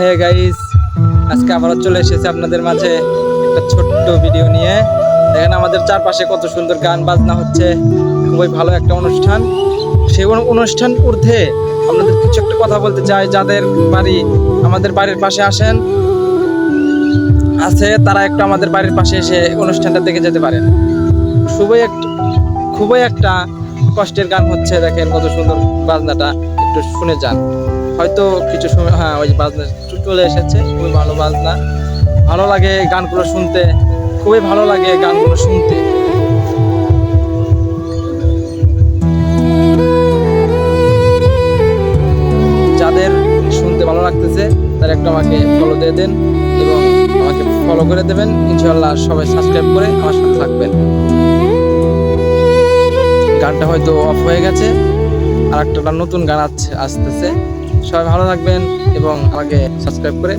হ্যাঁ গাইস, আজকে আবারও চলে এসেছে আপনাদের মাঝে একটা ছোট্ট ভিডিও নিয়ে। দেখেন আমাদের চারপাশে কত সুন্দর গান বাজনা হচ্ছে, খুবই ভালো একটা অনুষ্ঠান। সেই অনুষ্ঠান ঊর্ধ্বে আপনাদের কিছু একটা কথা বলতে চাই। যাদের বাড়ি আমাদের বাড়ির পাশে আছে তারা একটু আমাদের বাড়ির পাশে এসে অনুষ্ঠানটা দেখে যেতে পারেন। খুবই একটা কষ্টের গান হচ্ছে, দেখেন কত সুন্দর বাজনাটা, একটু শুনে যান। হয়তো কিছু সময়, হ্যাঁ ওই বাজনা চলে এসেছে, খুবই ভালো বাজনা, ভালো লাগে গানগুলো শুনতে, খুবই ভালো লাগে গানগুলো শুনতে। যাদের শুনতে ভালো লাগতেছে তারা একটু আমাকে ফলো দিয়ে দেন এবং আমাকে ফলো করে দেবেন। ইনশাআল্লাহ সবাই সাবস্ক্রাইব করে আমার সাথে থাকবেন। গানটা হয়তো অফ হয়ে গেছে, আর একটা নতুন গান আসতেছে। সবাই ভালো থাকবেন এবং আমাকে সাবস্ক্রাইব করে